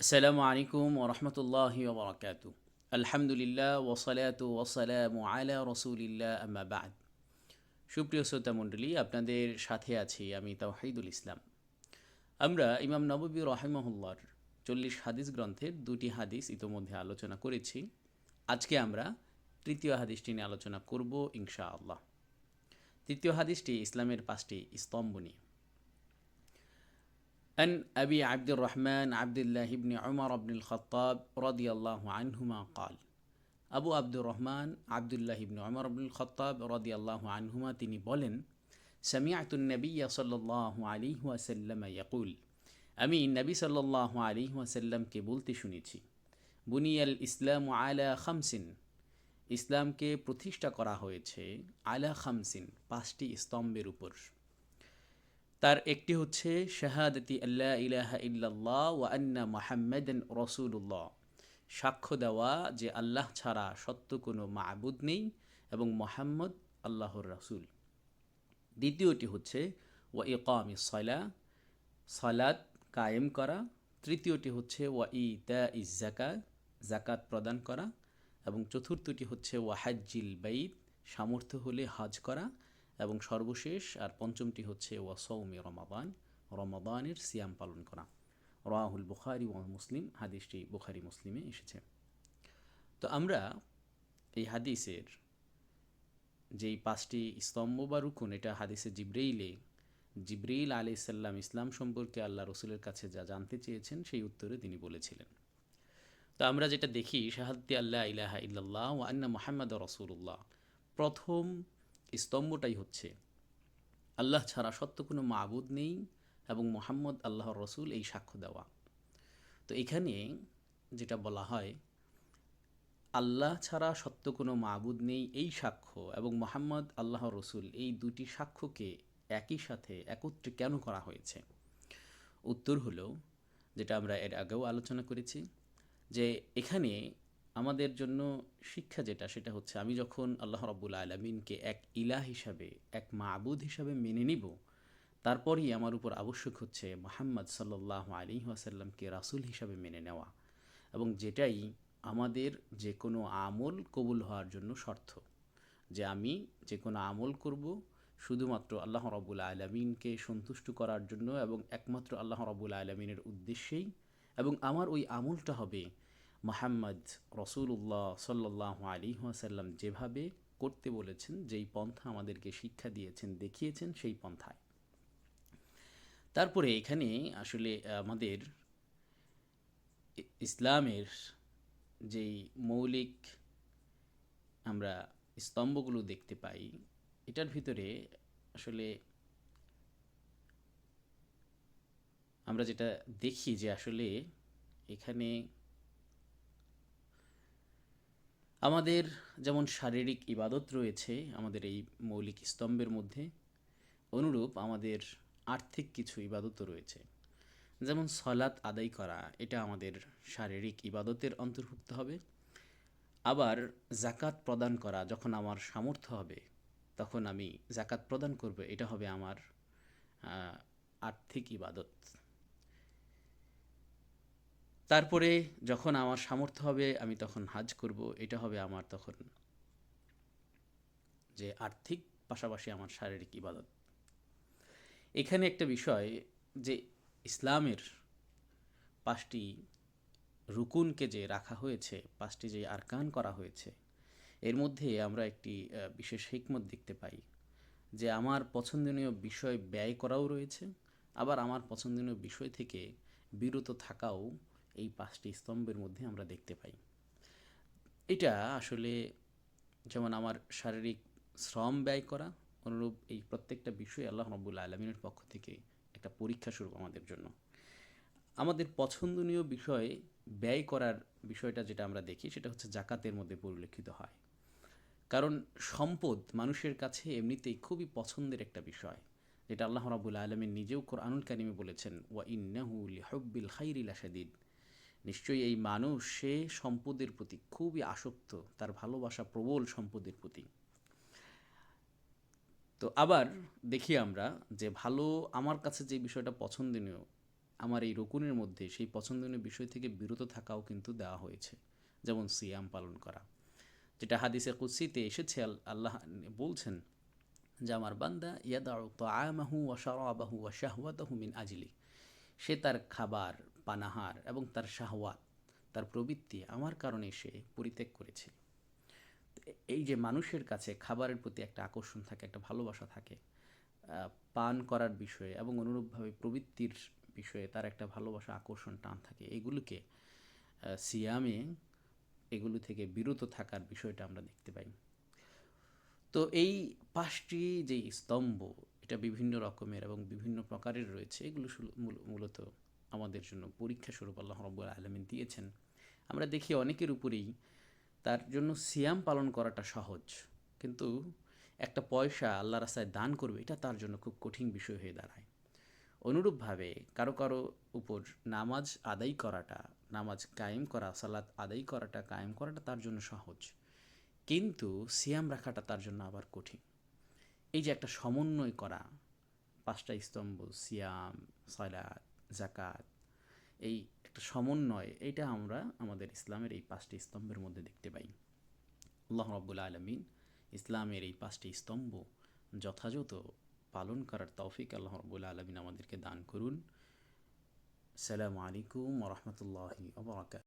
আসসালামু আলাইকুম ওরহমতুল্লাহি ওবরাকাতু। আলহামদুলিল্লাহ ওসলাতু ওসালামু আলা রসুলিল্লাহ আম্মা বাদ। সুপ্রিয় শ্রোতা মণ্ডলী, আপনাদের সাথে আছি আমি তাওহীদুল ইসলাম। আমরা ইমাম নববী রহিমাহুল্লাহর 40 হাদিস গ্রন্থের দুটি হাদিস ইতোমধ্যে আলোচনা করেছি। আজকে আমরা তৃতীয় হাদিসটি নিয়ে আলোচনা করব ইনশাআল্লাহ। তৃতীয় হাদিসটি ইসলামের 5টি স্তম্ভ নিয়ে। أن أبي عبد الرحمن عبد الله بن عمر بن الخطاب رضي الله عنهما قال আবু আব্দুর রহমান আবদুল্লাহ ইবনে ওমর ইবনুল খাত্তাব রাদিয়াল্লাহু আনহুমা তিনি বলেন, সামিআতু নবিয়্য সাল্লাল্লাহু আলাইহি ওয়াসাল্লাম ইয়াকুল, আমি নবী সাল্লাল্লাহু আলাইহি ওয়াসাল্লামকে বলতে শুনেছি, বুনিয়াল ইসলামু আলা খামসিন, ইসলামকে প্রতিষ্ঠা করা হয়েছে আলা খামসিন, 5টি স্তম্ভের উপর। তার একটি হচ্ছে শাহাদাতি আল্লা ইলাহা ইল্লাল্লাহ ওয়া আন্না মুহাম্মাদান রাসূলুল্লাহ, সাক্ষ্য দেওয়া যে আল্লাহ ছাড়া সত্য কোনো মাবুদ নেই এবং মুহাম্মদ আল্লাহর রাসূল। দ্বিতীয়টি হচ্ছে ওয়া ইকামিস সালাহ, সালাত কায়েম করা। তৃতীয়টি হচ্ছে ওয়া ইতাইজ যাকাত, যাকাত প্রদান করা। এবং চতুর্থটি হচ্ছে ওয়া হাজ্জিল বাইত, সামর্থ্য হলে হজ করা। এবং সর্বশেষ আর পঞ্চমটি হচ্ছে ওয়া সৌমি রমাদান, রমাদানের সিয়াম পালন করা। রাহুল বুখারী ও মুসলিম, হাদিসটি বুখারী মুসলিমে এসেছে। তো আমরা এই হাদিসের যেই 5টি স্তম্ভ বা রুকুন, এটা হাদিসে জিব্রাইল আলাইহিস সালাম ইসলাম সম্পর্কে আল্লাহ রসুলের কাছে যা জানতে চেয়েছেন সেই উত্তরে তিনি বলেছিলেন। তো আমরা যেটা দেখি, শাহাদাতি আল্লাহ ইলাহা ইল্লাল্লাহ ওয়া আন্না মুহাম্মাদুর রাসূলুল্লাহ, প্রথম স্তম্ভটাই হচ্ছে আল্লাহ ছাড়া সত্য কোনো মাবুদ নেই এবং মুহাম্মদ আল্লাহর রসুল, এই সাক্ষ্য দেওয়া। তো এখানে যেটা বলা হয়, আল্লাহ ছাড়া সত্য কোনো মাবুদ নেই এই সাক্ষ্য এবং মুহাম্মদ আল্লাহর রসুল, এই দুটি সাক্ষ্যকে একই সাথে একত্রে কেন করা হয়েছে? উত্তর হলো, যেটা আমরা এর আগেও আলোচনা করেছি, যে এখানে আমাদের জন্য শিক্ষা যেটা, সেটা হচ্ছে আমি যখন আল্লাহ রাব্বুল আলামিনকে এক ইলাহ হিসাবে, এক মাবুদ হিসাবে মেনে নিব, তারপরই আমার উপর আবশ্যক হচ্ছে মুহাম্মদ সাল্লাল্লাহু আলাইহি ওয়াসাল্লামকে রাসূল হিসাবে মেনে নেওয়া, এবং যেটাই আমাদের যে কোনো আমল কবুল হওয়ার জন্য শর্ত। যে আমি যে কোনো আমল করব শুধুমাত্র আল্লাহ রাব্বুল আলামিনকে সন্তুষ্ট করার জন্য এবং একমাত্র আল্লাহ রাব্বুল আলামিনের উদ্দেশ্যেই, এবং আমার ওই আমলটা হবে মুহাম্মদ রাসূলুল্লাহ সাল্লাল্লাহু আলাইহি ওয়াসাল্লাম যেভাবে করতে বলেছেন, যেই পন্থা আমাদেরকে শিক্ষা দিয়েছেন, দেখিয়েছেন, সেই পন্থায়। তারপরে এখানে আসলে আমাদের ইসলামের যেই মৌলিক আমরা স্তম্ভগুলো দেখতে পাই, এটার ভিতরে আসলে আমরা যেটা দেখি যে আসলে এখানে আমাদের যেমন শারীরিক ইবাদত রয়েছে আমাদের এই মৌলিক স্তম্ভের মধ্যে, অনুরূপ আমাদের আর্থিক কিছু ইবাদতও রয়েছে। যেমন সলাত আদায় করা, এটা আমাদের শারীরিক ইবাদতের অন্তর্ভুক্ত হবে। আবার জাকাত প্রদান করা, যখন আমার সামর্থ্য হবে তখন আমি জাকাত প্রদান করব, এটা হবে আমার আর্থিক ইবাদত। তারপরে যখন আমার সামর্থ্য হবে আমি তখন হজ করব, এটা হবে আমার তখন যে আর্থিক পাশাপাশি আমার শারীরিক ইবাদত। এখানে একটা বিষয়, যে ইসলামের 5টি রুকুনকে যে রাখা হয়েছে, 5টি যে আরকান করা হয়েছে, এর মধ্যে আমরা একটি বিশেষ হিকমত দেখতে পাই, যে আমার পছন্দনীয় বিষয় ব্যয় করাও রয়েছে, আবার আমার পছন্দনীয় বিষয় থেকে বিরত থাকাও এই 5টি স্তম্ভের মধ্যে আমরা দেখতে পাই। এটা আসলে যেমন আমার শারীরিক শ্রম ব্যয় করা, অনুরূপ এই প্রত্যেকটা বিষয় আল্লাহ রাব্বুল আলামিনের পক্ষ থেকে একটা পরীক্ষা স্বরূপ আমাদের জন্য। আমাদের পছন্দনীয় বিষয় ব্যয় করার বিষয়টা যেটা আমরা দেখি, সেটা হচ্ছে জাকাতের মধ্যে পরিলক্ষিত হয়। কারণ সম্পদ মানুষের কাছে এমনিতেই খুবই পছন্দের একটা বিষয়, যেটা আল্লাহ রাব্বুল আলামিন নিজেও কোরআনুল কারিমে বলেছেন, ওয়া ইন্নাহু লিহুব্বিল খাইরি লাশাদীদ, নিশ্চয়ই এই মানুষ সে সম্পদের প্রতি খুবই আসক্ত, তার ভালোবাসা প্রবল সম্পদের প্রতি। তো আবার দেখি আমরা যে ভালো, আমার কাছে যে বিষয়টা পছন্দনীয়, আমার এই রুকুনের মধ্যে সেই পছন্দনীয় বিষয় থেকে বিরত থাকাও কিন্তু দেওয়া হয়েছে, যেমন সিয়াম পালন করা, যেটা হাদিসে কুদসিতে এসেছে। আল্লাহ বলছেন যে আমার বান্দা ইয়াদাউ তাআমাহু ওয়া শারাবাহু ওয়া শাহওয়াতাহু মিন আজলি, সে তার খাবার, পানাহার এবং তার শাহওয়াত, তার প্রবৃত্তি আমার কারণে সে পরিত্যাগ করেছে। এই যে মানুষের কাছে খাবারের প্রতি একটা আকর্ষণ থাকে, একটা ভালোবাসা থাকে, পান করার বিষয়ে এবং অনুরূপভাবে প্রবৃত্তির বিষয়ে তার একটা ভালোবাসা, আকর্ষণ, টান থাকে, এগুলোকে সিয়ামে এগুলো থেকে বিরত থাকার বিষয়টা আমরা দেখতে পাই। তো এই ৫টি যেই স্তম্ভ, এটা বিভিন্ন রকমের এবং বিভিন্ন প্রকারের রয়েছে। এগুলো মূলত আমাদের জন্য পরীক্ষা স্বরূপ আল্লাহ রাব্বুল আলামিন দিয়েছেন। আমরা দেখি অনেকের উপরেই তার জন্য সিয়াম পালন করাটা সহজ, কিন্তু একটা পয়সা আল্লাহ রাস্তায় দান করবে এটা তার জন্য খুব কঠিন বিষয় হয়ে দাঁড়ায়। অনুরূপভাবে কারো কারো উপর নামাজ আদায় করাটা, নামাজ কায়েম করা, সালাত আদায় করাটা, কায়েম করাটা তার জন্য সহজ, কিন্তু সিয়াম রাখাটা তার জন্য আবার কঠিন। এই যে একটা সমন্বয় করা ৫টা স্তম্ভ, সিয়াম, সালাত, জাকাত, এই একটা সমন্বয়, এইটা আমরা আমাদের ইসলামের এই ৫টি স্তম্ভের মধ্যে দেখতে পাই। আল্লাহ রাব্বুল আলামিন ইসলামের এই ৫টি স্তম্ভ যথাযথ পালন করার তৌফিক আল্লাহ রাব্বুল আলামিন আমাদেরকে দান করুন। আসসালামু আলাইকুম ওয়া রাহমাতুল্লাহি ওয়া বারাকাতুহু।